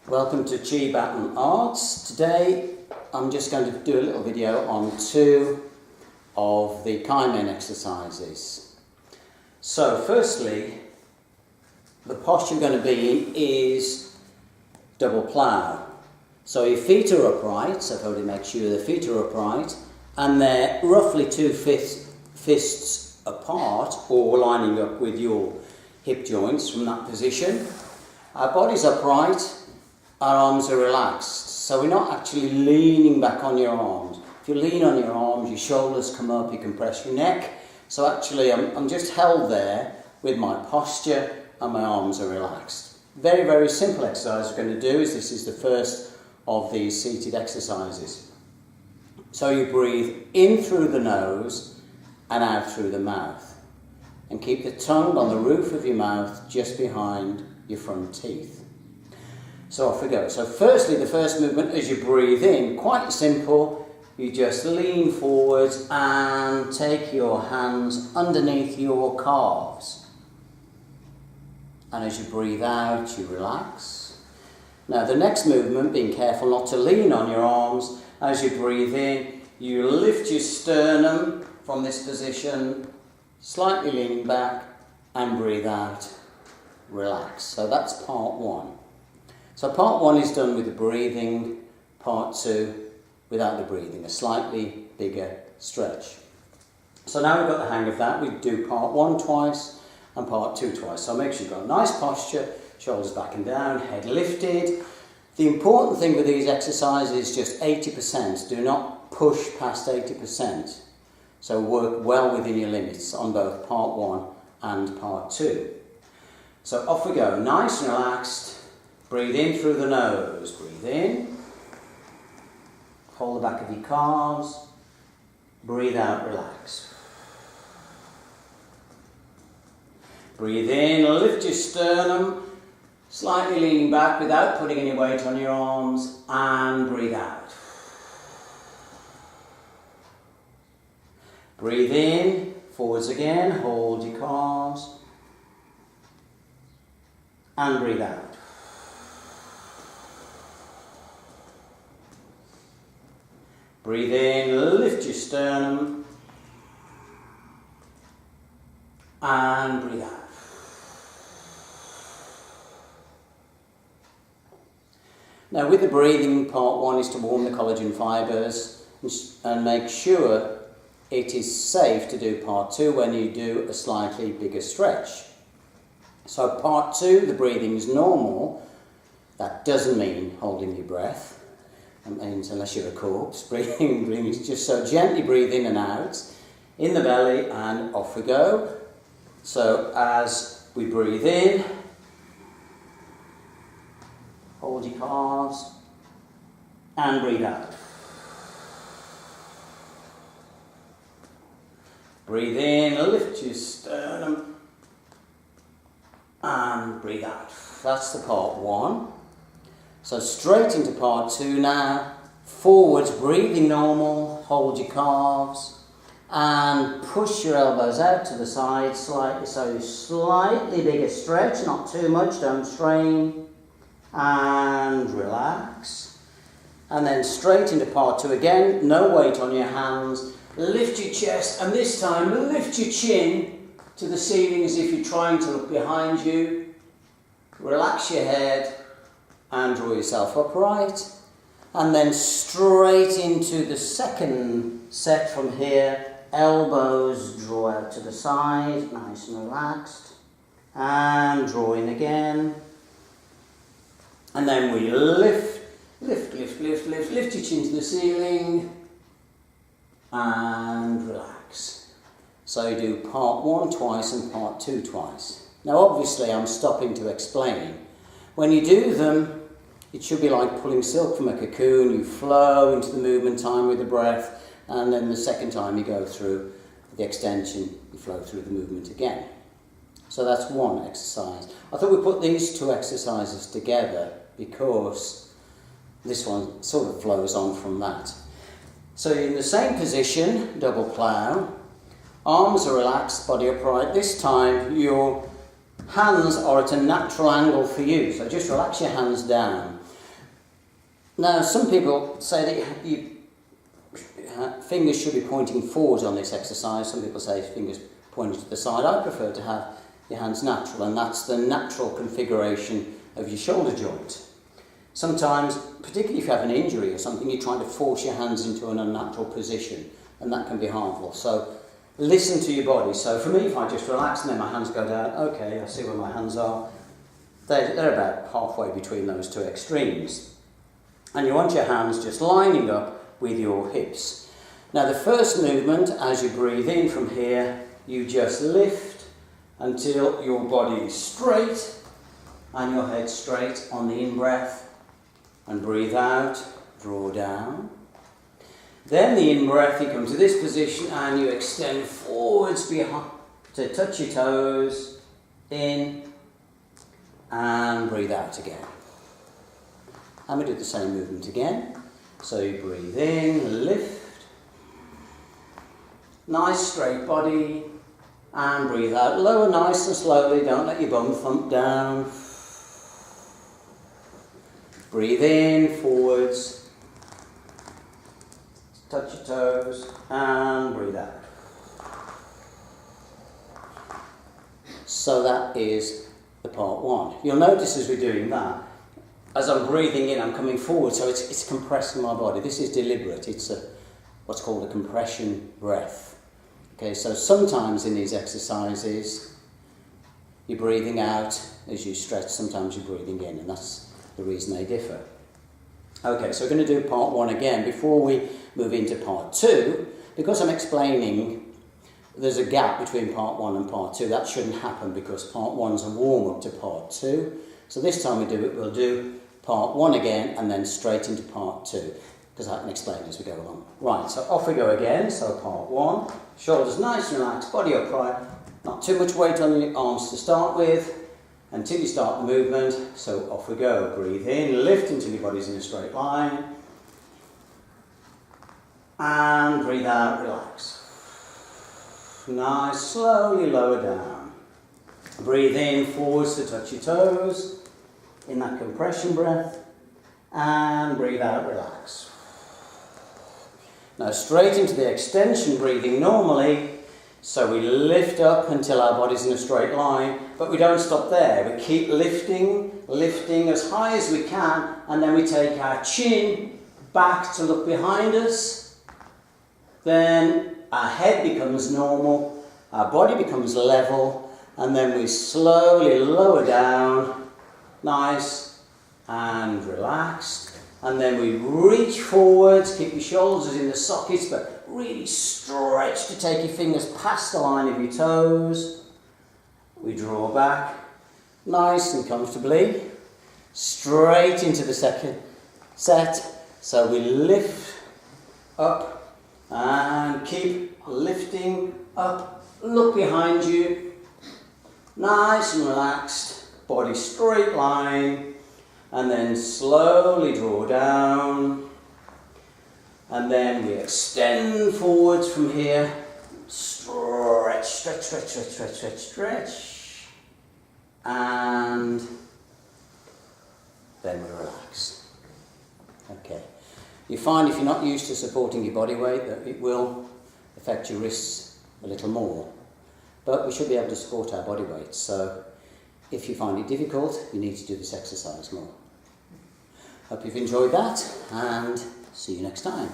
Welcome to Chi Baton Arts. Today I'm just going to do a little video on two of the Chi Men exercises. So firstly, the posture you're going to be in is double plough. So your feet are upright, so probably make sure the feet are upright, and they're roughly 2 fists apart or lining up with your hip joints from that position. Our body's upright, our arms are relaxed, so we're not actually leaning back on your arms. If you lean on your arms, your shoulders come up, you compress your neck. So actually I'm just held there with my posture and my arms are relaxed. Very, very simple exercise we're going to do. This is the first of these seated exercises. So you breathe in through the nose and out through the mouth. And keep the tongue on the roof of your mouth just behind your front teeth. So off we go. So firstly, the first movement as you breathe in, quite simple. You just lean forwards and take your hands underneath your calves. And as you breathe out, you relax. Now the next movement, being careful not to lean on your arms, as you breathe in, you lift your sternum from this position, slightly leaning back, and breathe out, relax. So that's part one. So part one is done with the breathing, part two without the breathing, a slightly bigger stretch. So now we've got the hang of that, we do part one twice and part two twice. So make sure you've got a nice posture, shoulders back and down, head lifted. The important thing with these exercises is just 80%. Do not push past 80%. So work well within your limits on both part one and part two. So off we go, nice and relaxed. Breathe in through the nose, breathe in. Hold the back of your calves. Breathe out, relax. Breathe in, lift your sternum, slightly leaning back without putting any weight on your arms, and breathe out. Breathe in, forwards again, hold your calves, and breathe out. Breathe in, lift your sternum, and breathe out. Now with the breathing, part one is to warm the collagen fibres and make sure it is safe to do part two when you do a slightly bigger stretch. So part two, the breathing is normal. That doesn't mean holding your breath. That means unless you're a corpse, breathing is just so gently breathe in and out, in the belly, and off we go. So as we breathe in, hold your calves, and breathe out. Breathe in, lift your sternum, and breathe out. That's the part one. So straight into part two now. Forwards, breathing normal, hold your calves, and push your elbows out to the side slightly. So slightly bigger stretch, not too much, don't strain. And relax. And then straight into part two again, no weight on your hands. Lift your chest, and this time lift your chin to the ceiling as if you're trying to look behind you. Relax your head and draw yourself upright. And then straight into the second set from here. Elbows draw out to the side, nice and relaxed. And draw in again. And then we lift your chin to the ceiling. And relax. So you do part one twice and part two twice. Now obviously I'm stopping to explain. When you do them, it should be like pulling silk from a cocoon. You flow into the movement time with the breath, and then the second time you go through the extension, you flow through the movement again. So that's one exercise. I thought we put these two exercises together because this one sort of flows on from that. So you're in the same position, double plough, arms are relaxed, body upright. This time your hands are at a natural angle for you, so just relax your hands down. Now, some people say that fingers should be pointing forwards on this exercise. Some people say fingers pointing to the side. I prefer to have your hands natural, and that's the natural configuration of your shoulder joint. Sometimes, particularly if you have an injury or something, you're trying to force your hands into an unnatural position, and that can be harmful. So listen to your body. So for me, if I just relax and then my hands go down, okay, I see where my hands are. They're about halfway between those two extremes. And you want your hands just lining up with your hips. Now the first movement, as you breathe in from here, you just lift until your body is straight and your head straight on the in-breath. And breathe out, draw down. Then the in-breath, you come to this position and you extend forwards behind to touch your toes, in, and breathe out again. And we do the same movement again. So you breathe in, lift, nice straight body, and breathe out, lower nice and slowly, don't let your bum thump down. Breathe in, forwards, touch your toes, and breathe out. So that is the part one. You'll notice as we're doing that, as I'm breathing in, I'm coming forward, so it's compressing my body. This is deliberate. It's what's called a compression breath. Okay, so sometimes in these exercises, you're breathing out as you stretch, sometimes you're breathing in, and that's the reason they differ. Okay, so we're going to do part one again before we move into part two. Because I'm explaining there's a gap between part one and part two, that shouldn't happen because part one's a warm-up to part two. So this time we do it, we'll do part one again and then straight into part two, because I can explain as we go along. Right, so off we go again. So part one, shoulders nice and relaxed, body upright, not too much weight on your arms to start with, until you start the movement. So off we go. Breathe in, lift until your body's in a straight line. And breathe out, relax. Nice, slowly lower down. Breathe in, forwards to touch your toes, in that compression breath. And breathe out, relax. Now straight into the extension breathing normally. So we lift up until our body's in a straight line, but we don't stop there. We keep lifting as high as we can, and then we take our chin back to look behind us. Then our head becomes normal, our body becomes level, and then we slowly lower down, nice and relaxed. And then we reach forwards, keep your shoulders in the sockets, but really stretch to take your fingers past the line of your toes. We draw back, nice and comfortably, straight into the second set. So we lift up and keep lifting up, look behind you, nice and relaxed, body straight line. And then slowly draw down, and then we extend forwards from here, stretch, stretch, stretch, stretch, stretch, stretch, stretch, and then we relax. Okay. You find if you're not used to supporting your body weight that it will affect your wrists a little more, but we should be able to support our body weight. So if you find it difficult, you need to do this exercise more. Hope you've enjoyed that, and see you next time.